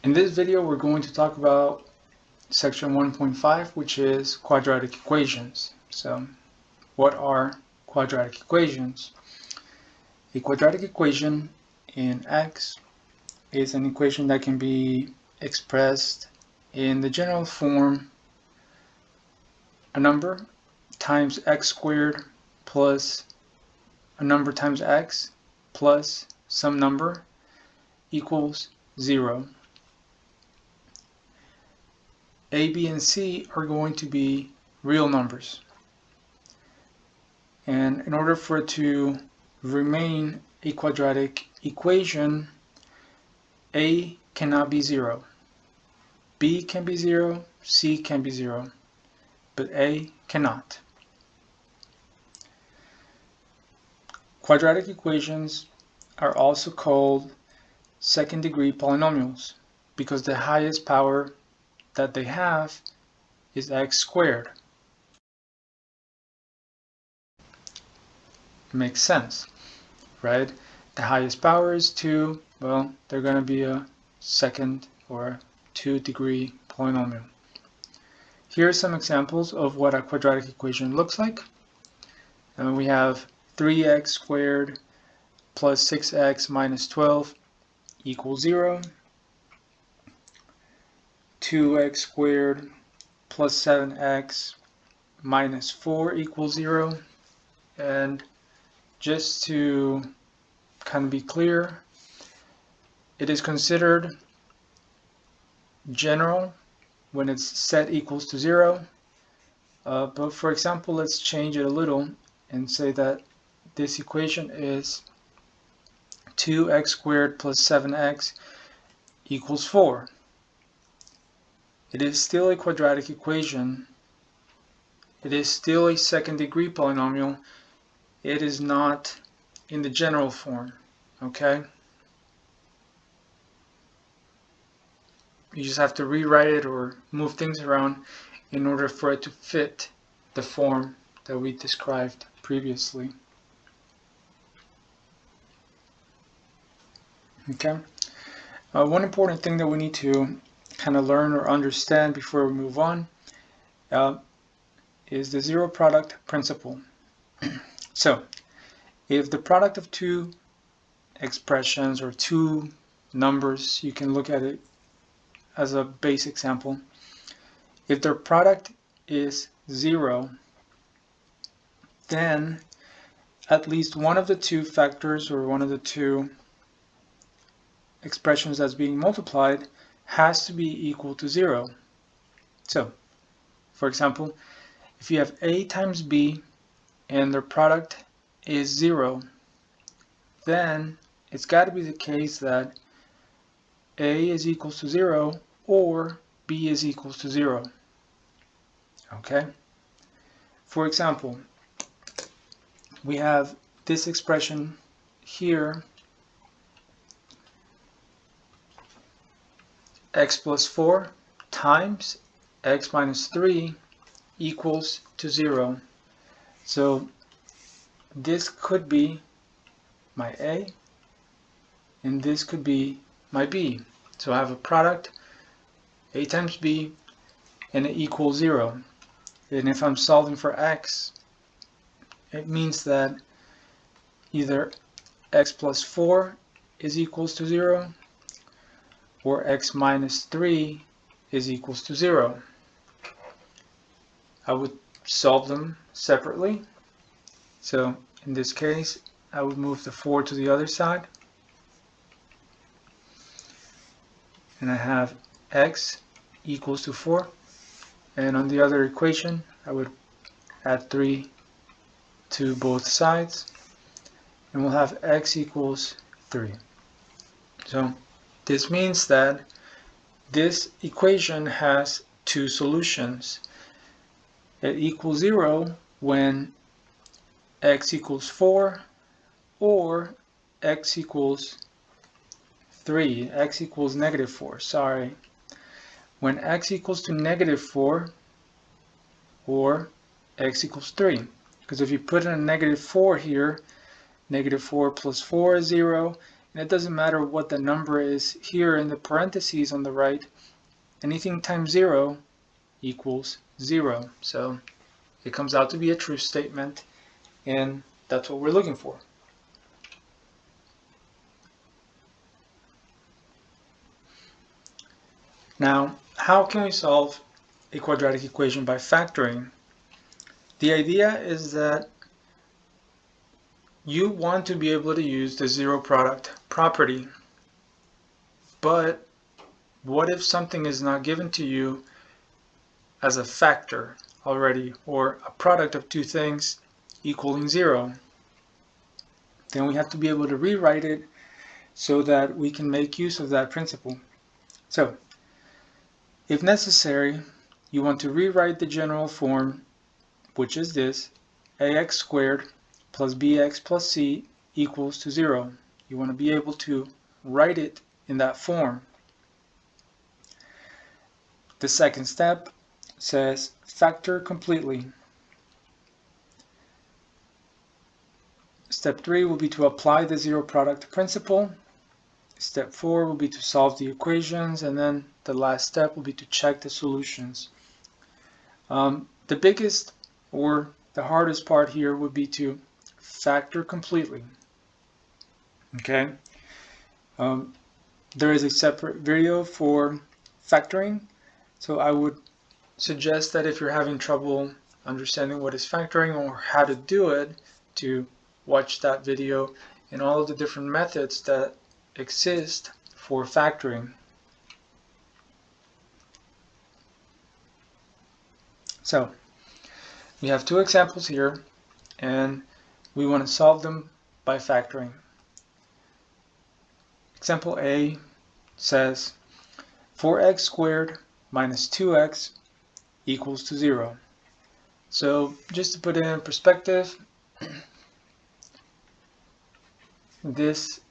In this video, we're going to talk about section 1.5, which is quadratic equations. So, what are quadratic equations? A quadratic equation in X is an equation that can be expressed in the general form a number times x squared plus a number times x plus some number equals 0. A, B, and C are going to be real numbers. And in order for it to remain a quadratic equation, A cannot be 0. B can be 0, C can be 0, but A cannot. Quadratic equations are also called second-degree polynomials because the highest power that they have is x squared. Makes sense, right? The highest power is 2, well, they're going to be a second or 2-degree polynomial. Here are some examples of what a quadratic equation looks like. And we have 3x squared plus 6x minus 12 equals 0. 2x squared plus 7x minus 4 equals 0. And just to kind of be clear, it is considered general when it's set equals to 0. But for example, let's change it a little and say that this equation is 2x squared plus 7x equals 4. It is still a quadratic equation. It is still a second-degree polynomial. It is not in the general form, okay? You just have to rewrite it or move things around in order for it to fit the form that we described previously. Okay? One important thing that we need to kind of learn or understand before we move on is the zero product principle. So, if the product of two expressions or two numbers, you can look at it as a base example. If their product is 0, then at least one of the two factors or one of the two expressions that's being multiplied has to be equal to 0. So, for example, if you have A times B and their product is 0, then it's got to be the case that A is equals to 0 or B is equals to 0. Okay? For example, we have this expression here, x plus 4 times x minus 3 equals to 0. So this could be my A and this could be my B. So I have a product, A times B, and it equals 0. And if I'm solving for x, it means that either x plus 4 is equals to 0 or x minus 3 is equals to 0. I would solve them separately. So in this case, I would move the 4 to the other side. And I have x equals to 4. And on the other equation, I would add 3 to both sides. And we'll have x equals 3. So this means that this equation has two solutions. It equals 0 when x equals 4 or x equals 3. X equals negative 4, sorry. When x equals to negative 4 or x equals 3. Because if you put in a negative 4 here, negative 4 plus 4 is 0, And it doesn't matter what the number is here in the parentheses on the right, anything times 0 equals 0. So it comes out to be a true statement, and that's what we're looking for. Now, how can we solve a quadratic equation by factoring? The idea is that you want to be able to use the zero product property, but what if something is not given to you as a factor already, or a product of two things equaling 0? Then we have to be able to rewrite it so that we can make use of that principle. So, if necessary, you want to rewrite the general form, which is this: ax squared plus bx plus c equals to 0. You want to be able to write it in that form. The second step says factor completely. Step 3 will be to apply the zero product principle. Step 4 will be to solve the equations, and then the last step will be to check the solutions. The biggest or the hardest part here would be to factor completely. Okay. There is a separate video for factoring, so I would suggest that if you're having trouble understanding what is factoring or how to do it, to watch that video and all of the different methods that exist for factoring. So we have two examples here, and we want to solve them by factoring. Example A says 4x squared minus 2x equals to 0. So just to put it in perspective, this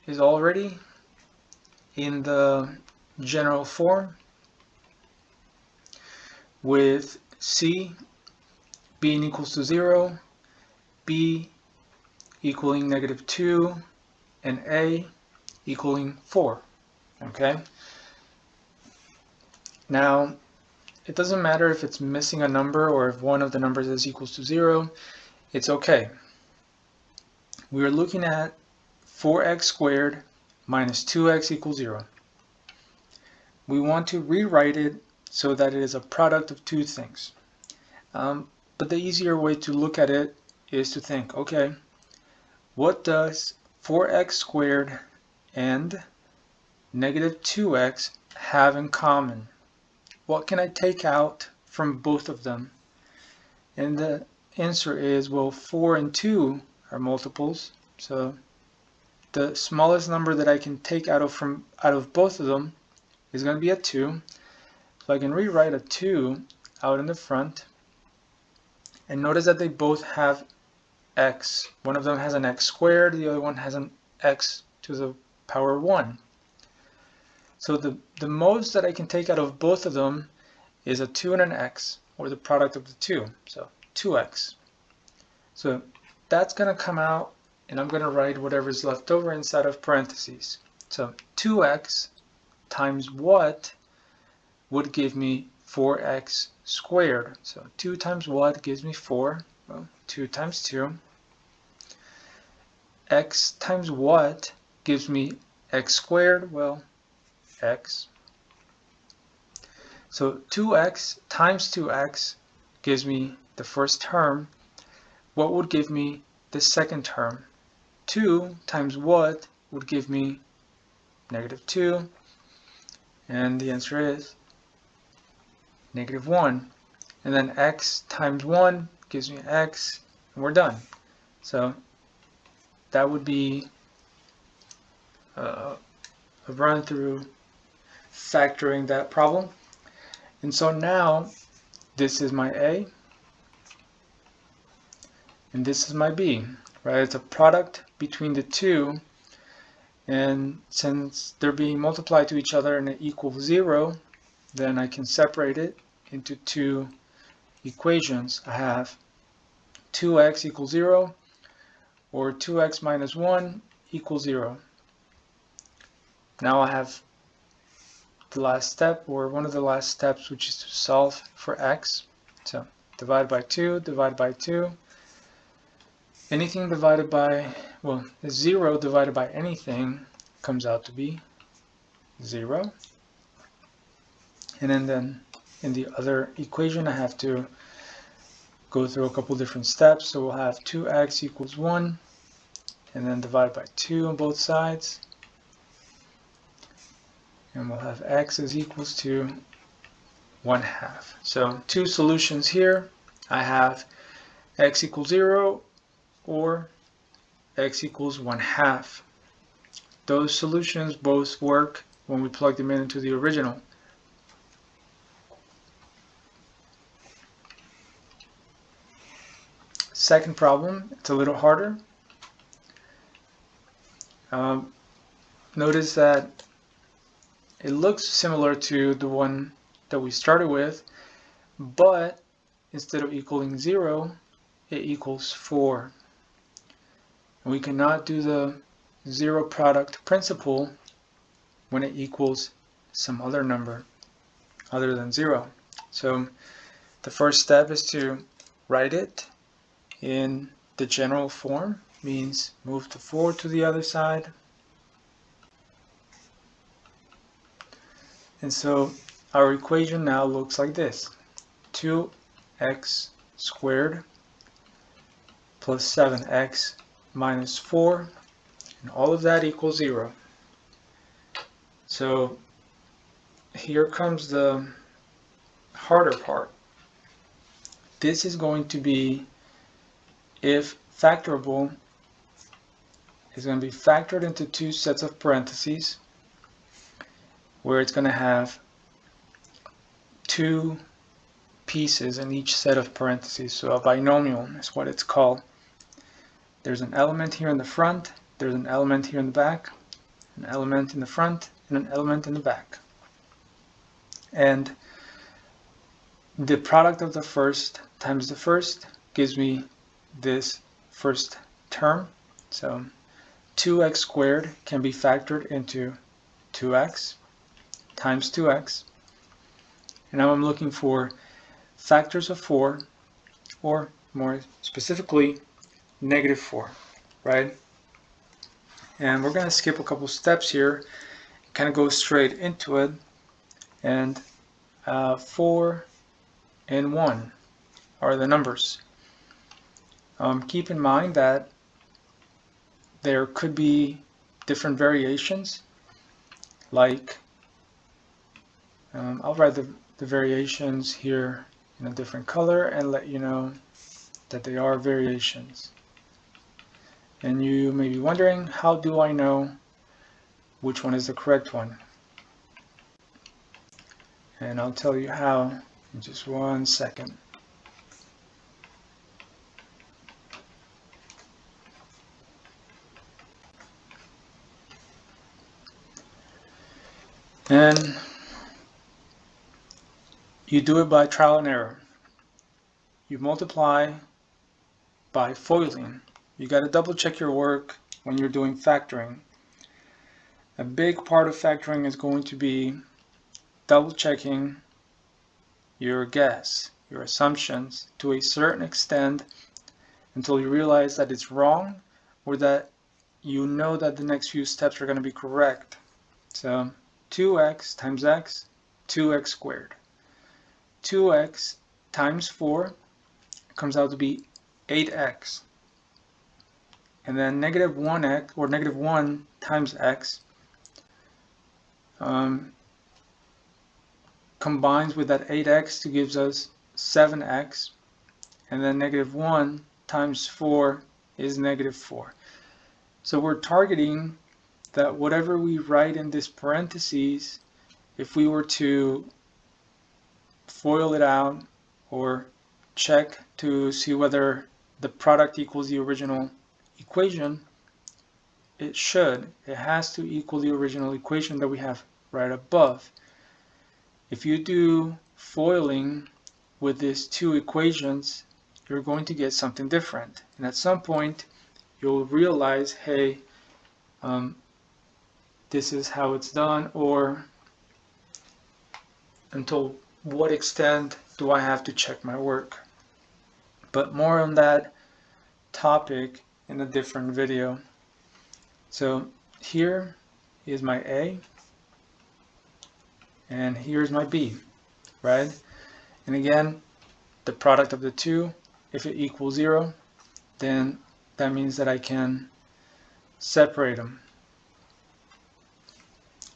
is already in the general form with c being equals to 0, b equaling -2, and a equaling 4. Okay? Now, it doesn't matter if it's missing a number or if one of the numbers is equals to 0, it's okay. We are looking at 4x squared minus 2x equals 0. We want to rewrite it so that it is a product of two things. But the easier way to look at it is to think, okay, what does 4x squared and -2x have in common? What can I take out from both of them? And the answer is, well, 4 and 2 are multiples, so the smallest number that I can take out of both of them is going to be a 2. So I can rewrite a 2 out in the front, and notice that they both have x. One of them has an x squared, the other one has an x to the power 1. So the most that I can take out of both of them is a 2 and an x, or the product of the two, so 2x. So that's going to come out, and I'm going to write whatever's left over inside of parentheses. So 2x times what would give me 4x squared. So 2 times what gives me 4? Well, 2 times 2. X times what gives me x squared? Well, x. So 2x times 2x gives me the first term. What would give me the second term? 2 times what would give me -2? And the answer is -1. And then x times 1 gives me x, and we're done. So that would be a run through factoring that problem. And so now this is my a, and this is my b, right? It's a product between the two, and since they're being multiplied to each other and it equals 0, then I can separate it into two equations. I have 2x equals 0, or 2x minus 1 equals 0. now I have the last step, or one of the last steps, which is to solve for x. So divide by 2, divide by 2. Anything divided by, well, 0 divided by anything comes out to be 0. And then in the other equation I have to go through a couple different steps. So we'll have 2x equals 1, and then divide by 2 on both sides. And we'll have x is equals to 1/2. So two solutions here. I have x equals 0 or x equals 1/2. Those solutions both work when we plug them into the original. Second problem, it's a little harder. Notice that it looks similar to the one that we started with, but instead of equaling 0, it equals 4. And we cannot do the zero product principle when it equals some other number other than 0. So the first step is to write it in the general form, means move the 4 to the other side. And so our equation now looks like this: 2x squared plus 7x minus 4, and all of that equals 0. So here comes the harder part. This is going to be, if factorable, is going to be factored into two sets of parentheses, where it's going to have two pieces in each set of parentheses. So a binomial is what it's called. There's an element here in the front, there's an element here in the back, an element in the front, and an element in the back. And the product of the first times the first gives me this first term. So 2x squared can be factored into 2x times 2x. And now I'm looking for factors of 4, or more specifically, -4, right? And we're going to skip a couple steps here, kind of go straight into it. And 4 and 1 are the numbers. Keep in mind that there could be different variations, like I'll write the variations here in a different color and let you know that they are variations. And you may be wondering, how do I know which one is the correct one? And I'll tell you how in just 1 second. And you do it by trial and error. You multiply by foiling. You got to double check your work when you're doing factoring. A big part of factoring is going to be double checking your guess, your assumptions, to a certain extent until you realize that it's wrong, or that you know that the next few steps are going to be correct. So 2x times x, 2x squared. 2x times 4 comes out to be 8x. And then -1x, or -1 times x, combines with that 8x to gives us 7x. And then -1 times 4 is -4. So we're targeting that whatever we write in this parentheses, if we were to FOIL it out or check to see whether the product equals the original equation, it has to equal the original equation that we have right above. If you do foiling with these two equations, you're going to get something different. And at some point, you'll realize, hey, this is how it's done, or until what extent do I have to check my work. But more on that topic in a different video. So here is my A, and here's my B, right? And again, the product of the two, if it equals 0, then that means that I can separate them.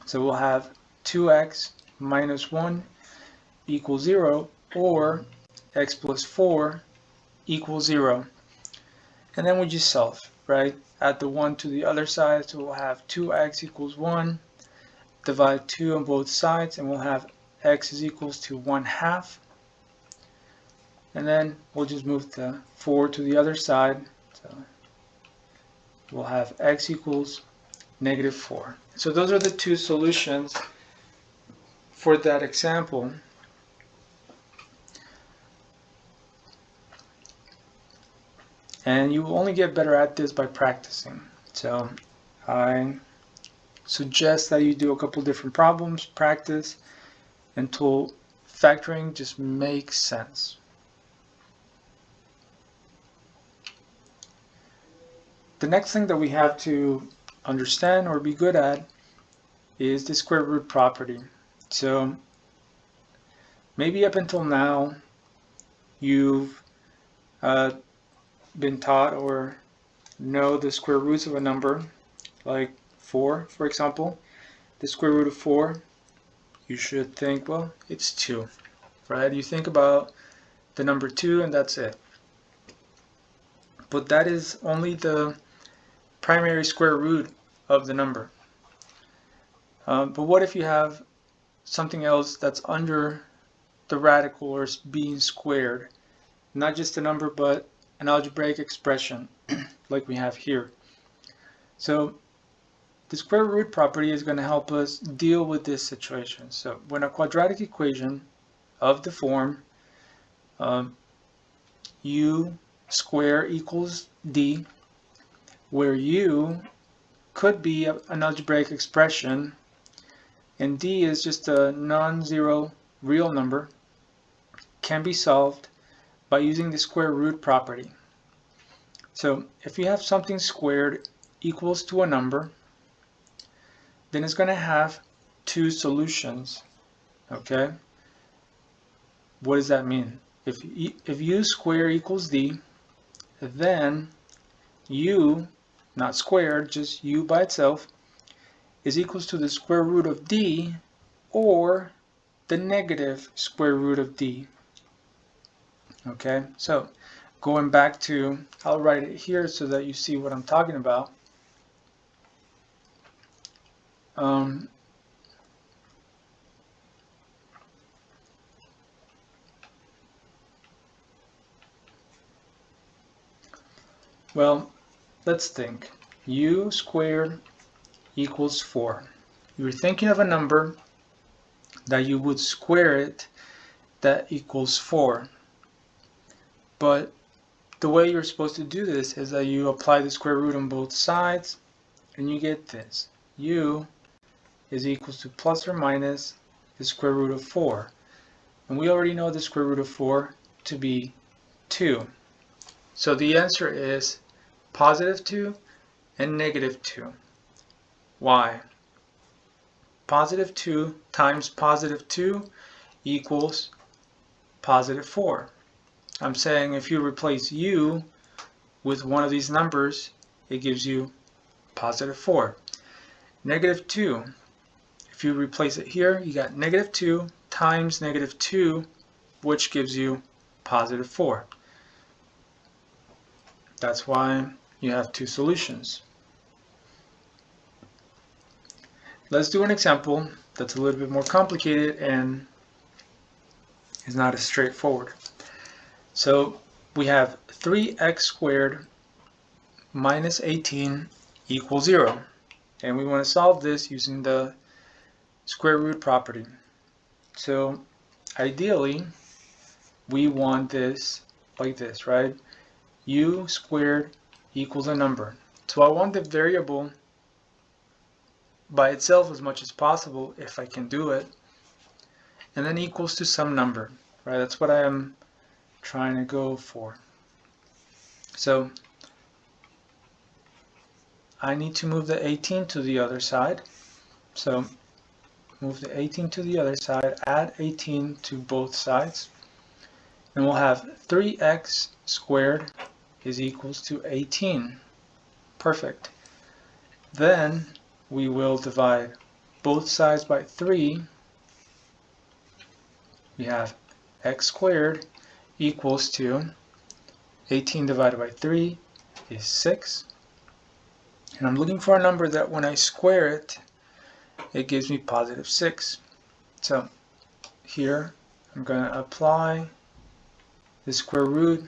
So we'll have 2x minus 1 equals 0, or x plus 4 equals 0. And then we just solve, right? Add the 1 to the other side, so we'll have 2x equals 1, divide 2 on both sides, and we'll have x is equals to 1/2. And then we'll just move the 4 to the other side, so we'll have x equals -4. So those are the two solutions for that example. And you will only get better at this by practicing. So I suggest that you do a couple different problems, practice, until factoring just makes sense. The next thing that we have to understand or be good at is the square root property. So maybe up until now you've been taught or know the square roots of a number, like 4, for example. The square root of 4, you should think, well, it's 2, right? You think about the number 2 and that's it. But that is only the primary square root of the number. But what if you have something else that's under the radical or being squared? Not just a number, but an algebraic expression like we have here. So the square root property is going to help us deal with this situation. So when a quadratic equation of the form u square equals d, where u could be an algebraic expression and d is just a non-zero real number, can be solved by using the square root property. So if you have something squared equals to a number, then it's going to have two solutions. Okay? What does that mean? If u square equals d, then u, not squared, just u by itself, is equals to the square root of d or the negative square root of d. Okay, so going back to, I'll write it here so that you see what I'm talking about. Well, let's think. U squared equals 4. You're thinking of a number that you would square it that equals 4. But the way you're supposed to do this is that you apply the square root on both sides and you get this. U is equals to plus or minus the square root of 4. And we already know the square root of 4 to be 2. So the answer is positive 2 and negative 2. Why? Positive 2 times positive 2 equals positive 4. I'm saying if you replace u with one of these numbers, it gives you positive 4. Negative 2, if you replace it here, you got negative 2 times negative 2, which gives you positive 4. That's why you have two solutions. Let's do an example that's a little bit more complicated and is not as straightforward. So we have 3x squared minus 18 equals 0. And we want to solve this using the square root property. So ideally, we want this like this, right? U squared equals a number. So I want the variable by itself as much as possible if I can do it, and then equals to some number, right? That's what I am trying to go for. So I need to move the 18 to the other side. So move the 18 to the other side, add 18 to both sides, and we'll have 3x squared is equals to 18. Perfect. Then we will divide both sides by 3. We have x squared equals to 18 divided by 3 is 6. And I'm looking for a number that when I square it, it gives me positive 6. So here I'm going to apply the square root,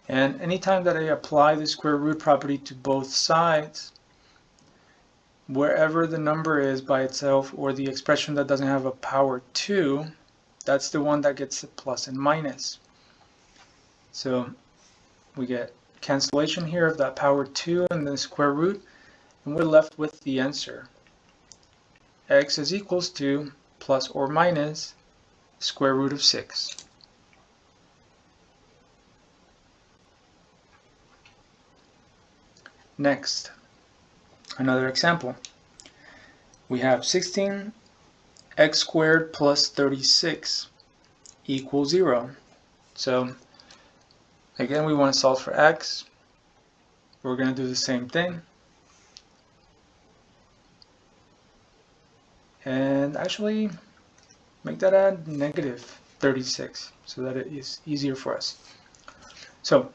and anytime that I apply the square root property to both sides, wherever the number is by itself or the expression that doesn't have a power 2, that's the one that gets the plus and minus. So we get cancellation here of that power 2 and the square root, and we're left with the answer. X is equals to plus or minus square root of 6. Next, another example. We have 16x squared plus 36 equals 0. So again, we want to solve for x. We're going to do the same thing. And actually make that a negative 36 so that it is easier for us. So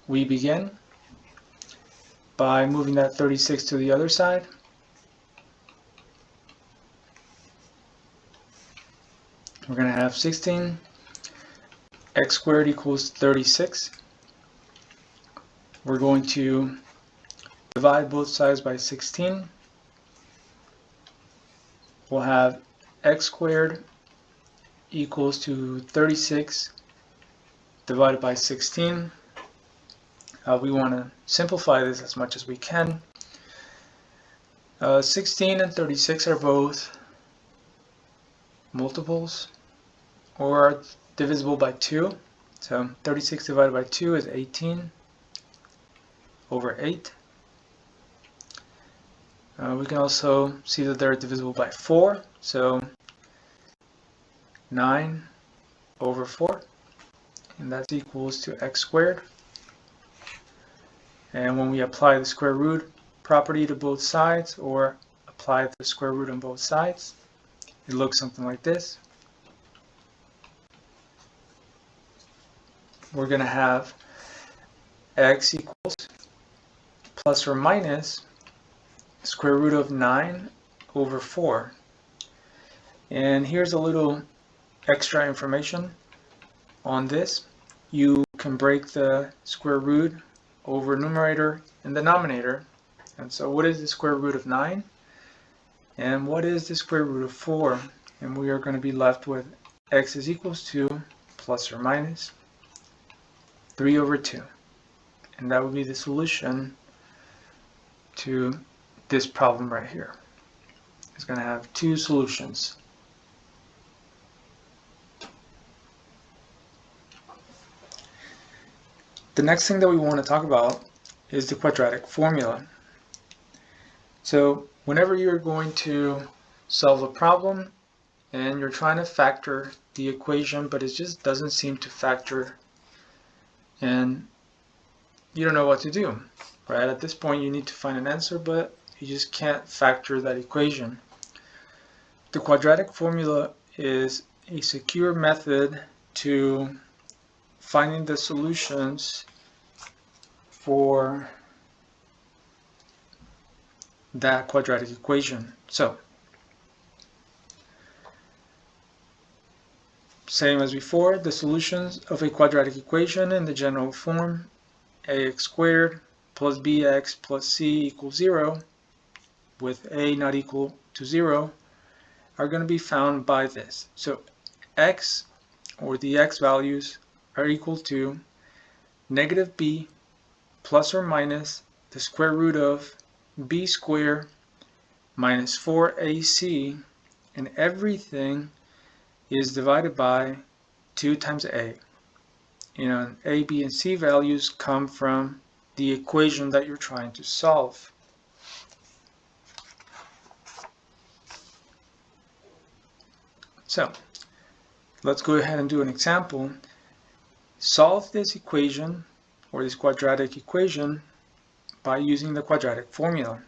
we begin by moving that 36 to the other side. We're going to have 16 x squared equals 36. We're going to divide both sides by 16. We'll have x squared equals to 36 divided by 16. We want to simplify this as much as we can. 16 and 36 are both multiples or are divisible by 2. So 36 divided by 2 is 18 over 8. We can also see that they're divisible by 4. So 9 over 4. And that equals to x squared. And when we apply the square root property to both sides, or apply the square root on both sides, it looks something like this. We're going to have x equals plus or minus square root of 9 over 4. And here's a little extra information on this. You can break the square root over numerator and denominator. And so what is the square root of 9? And what is the square root of 4? And we are going to be left with x is equals to plus or minus 3 over 2. And that would be the solution to this problem right here. It's going to have two solutions. The next thing that we want to talk about is the quadratic formula. So whenever you're going to solve a problem and you're trying to factor the equation, but it just doesn't seem to factor and you don't know what to do, right? At this point you need to find an answer, but you just can't factor that equation. The quadratic formula is a secure method to finding the solutions for that quadratic equation. So, same as before, the solutions of a quadratic equation in the general form, ax squared plus bx plus c equals 0, with a not equal to 0, are going to be found by this. So x, or the x values, are equal to negative b plus or minus the square root of b squared minus 4ac, and everything is divided by 2 times a. A, b, and c values come from the equation that you're trying to solve. So let's go ahead and do an example. Solve this equation, or this quadratic equation, by using the quadratic formula.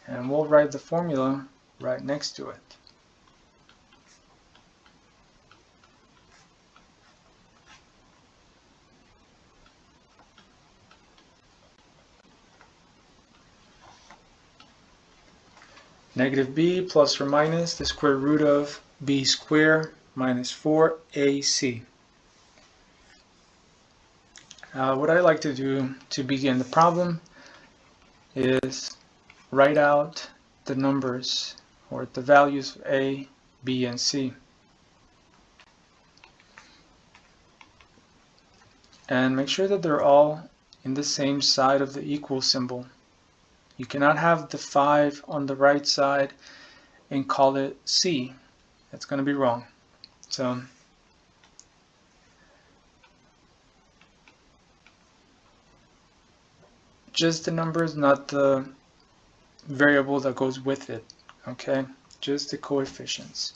And we'll write the formula right next to it. Negative b plus or minus the square root of b squared minus 4ac. What I like to do to begin the problem is write out the numbers, or the values of a, b, and c. And make sure that they're all in the same side of the equal symbol. You cannot have the 5 on the right side and call it c. That's going to be wrong. So just the numbers, not the variable that goes with it. Okay, just the coefficients.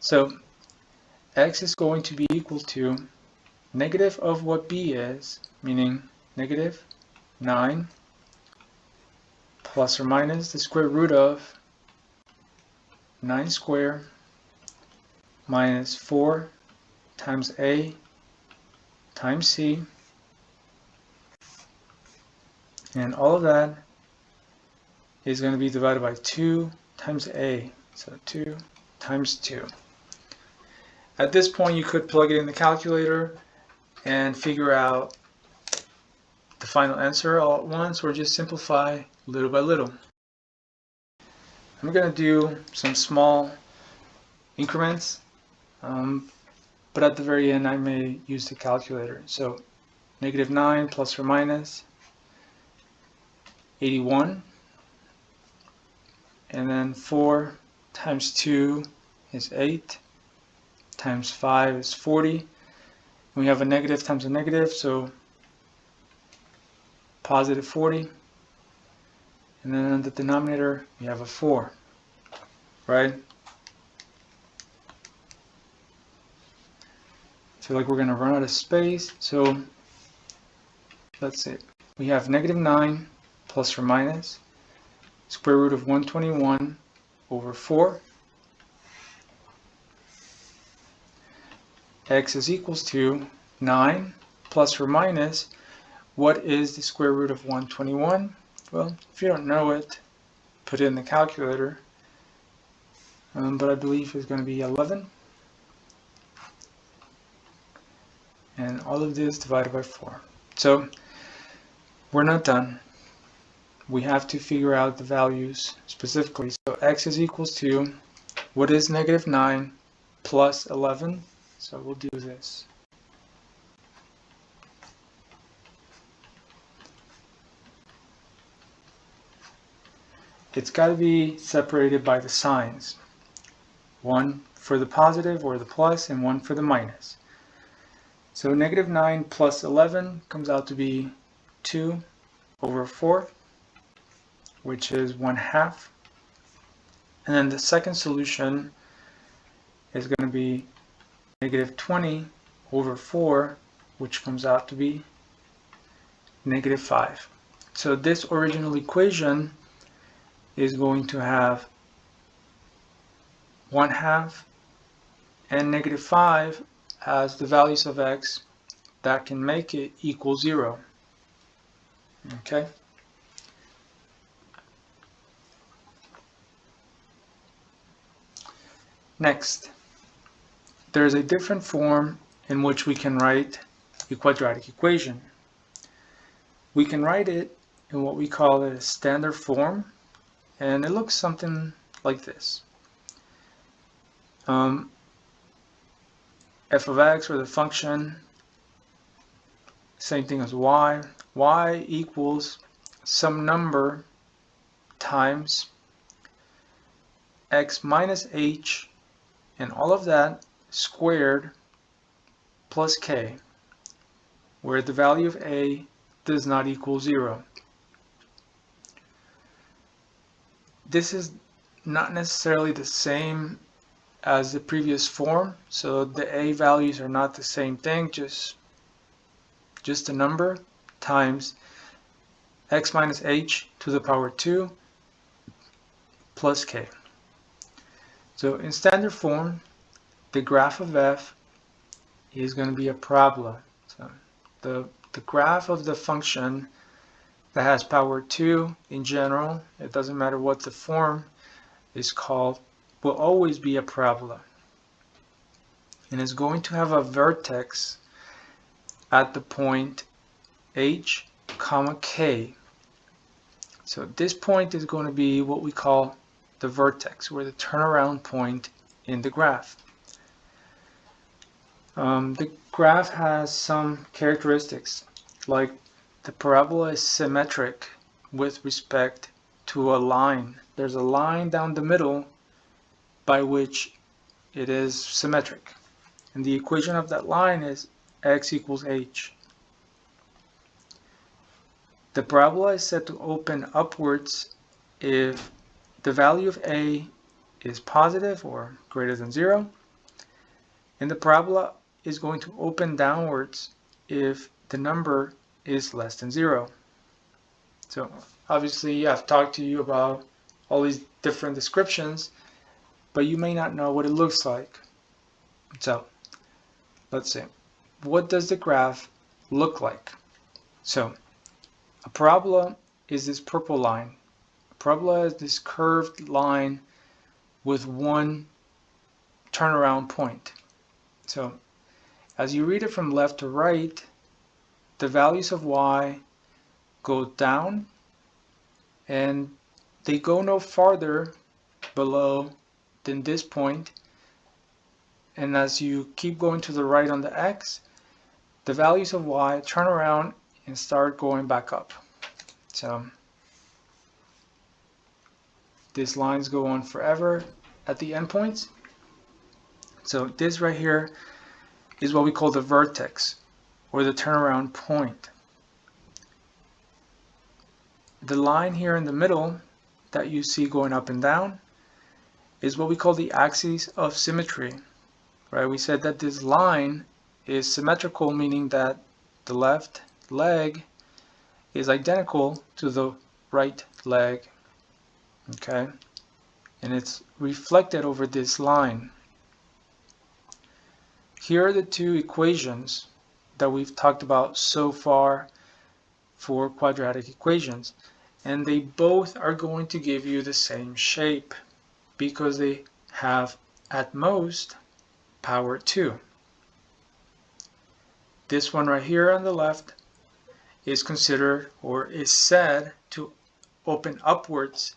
So x is going to be equal to negative of what b is, meaning negative 9 plus or minus the square root of 9 squared minus 4 times a times c, and all of that is going to be divided by 2 times a, so 2 times 2. At this point you could plug it in the calculator and figure out the final answer all at once, or just simplify little by little. I'm going to do some small increments, but at the very end I may use the calculator. So negative 9 plus or minus 81, and then 4 times 2 is 8, times 5 is 40. We have a negative times a negative, so positive 40. And then in the denominator, we have a 4, right? I feel like we're going to run out of space, so let's see. We have negative 9 plus or minus square root of 121 over 4. X is equals to 9 plus or minus, what is the square root of 121? Well, if you don't know it, put it in the calculator, but I believe it's going to be 11. And all of this divided by 4. So we're not done. We have to figure out the values specifically. So x is equals to, what is negative 9 plus 11? So we'll do this. It's got to be separated by the signs. One for the positive or the plus, and one for the minus. So negative 9 plus 11 comes out to be 2 over 4, which is 1/2. And then the second solution is going to be negative 20 over 4, which comes out to be negative 5. So this original equation is going to have 1/2 and negative 5 as the values of x that can make it equal 0. Okay? Next, there's a different form in which we can write a quadratic equation. We can write it in what we call a standard form, and it looks something like this. F of x, or the function, same thing as y. Y equals some number times x minus h and all of that squared plus k, where the value of a does not equal 0. This is not necessarily the same as the previous form, so the a values are not the same thing, just a number times x minus h to the power 2 plus k. So in standard form, the graph of f is going to be a parabola. So the graph of the function that has power 2 in general, it doesn't matter what the form is called, will always be a parabola. And it's going to have a vertex at the point h, comma k. So this point is going to be what we call the vertex, or the turnaround point in the graph. The graph has some characteristics, like the parabola is symmetric with respect to a line. There's a line down the middle by which it is symmetric. And the equation of that line is x equals h. The parabola is said to open upwards if the value of a is positive or greater than 0. And the parabola is going to open downwards if the number is less than 0. So obviously I've talked to you about all these different descriptions, but you may not know what it looks like. So let's see. What does the graph look like? So a parabola is this purple line. A parabola is this curved line with one turnaround point. So as you read it from left to right, the values of y go down and they go no farther below than this point. And as you keep going to the right on the x, the values of y turn around and start going back up. So these lines go on forever at the endpoints. So this right here is what we call the vertex, or the turnaround point. The line here in the middle that you see going up and down is what we call the axis of symmetry. Right? We said that this line is symmetrical, meaning that the left leg is identical to the right leg. Okay? And it's reflected over this line. Here are the two equations that we've talked about so far for quadratic equations, and they both are going to give you the same shape because they have at most power 2. This one right here on the left is considered, or is said to open upwards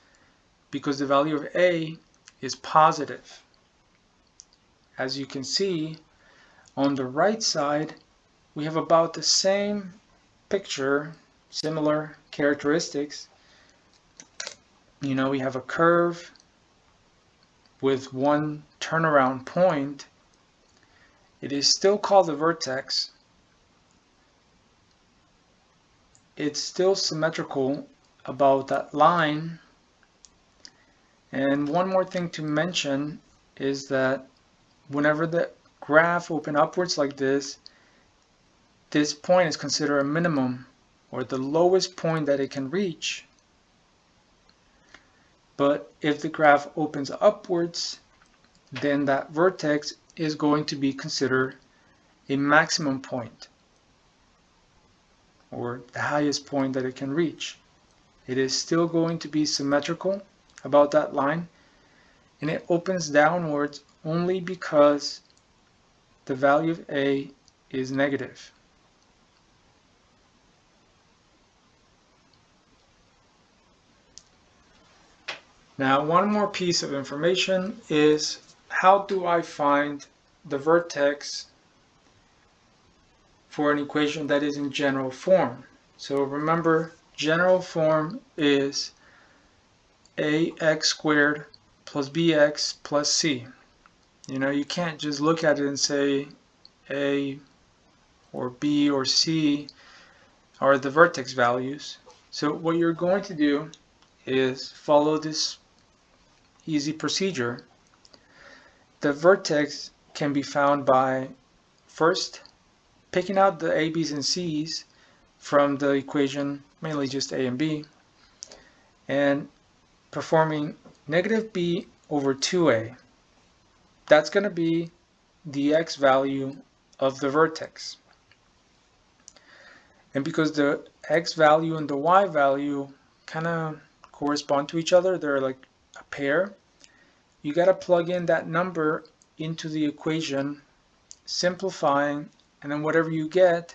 because the value of a is positive. As you can see, on the right side, we have about the same picture, similar characteristics. You know, we have a curve with one turnaround point. It is still called the vertex. It's still symmetrical about that line. And one more thing to mention is that whenever the graph opens upwards like this point is considered a minimum, or the lowest point that it can reach. But if the graph opens upwards, then that vertex is going to be considered a maximum point, or the highest point that it can reach. It is still going to be symmetrical about that line, and it opens downwards only because the value of a is negative. Now, one more piece of information is, how do I find the vertex for an equation that is in general form? So remember, general form is ax squared plus bx plus c. You can't just look at it and say a or b or c are the vertex values. So what you're going to do is follow this easy procedure. The vertex can be found by first picking out the a, b's, and c's from the equation, mainly just a and b, and performing negative b over 2a. That's going to be the x value of the vertex. And because the x value and the y value kind of correspond to each other, they're like a pair, you got to plug in that number into the equation, simplifying, and then whatever you get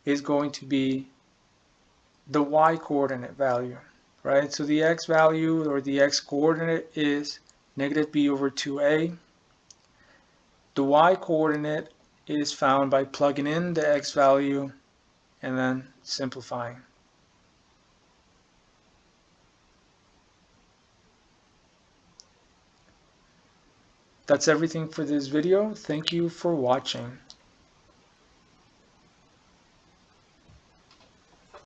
is going to be the y coordinate value, right? So the x value or the x coordinate is negative b over 2a. The y coordinate is found by plugging in the x value and then simplifying. That's everything for this video. Thank you for watching.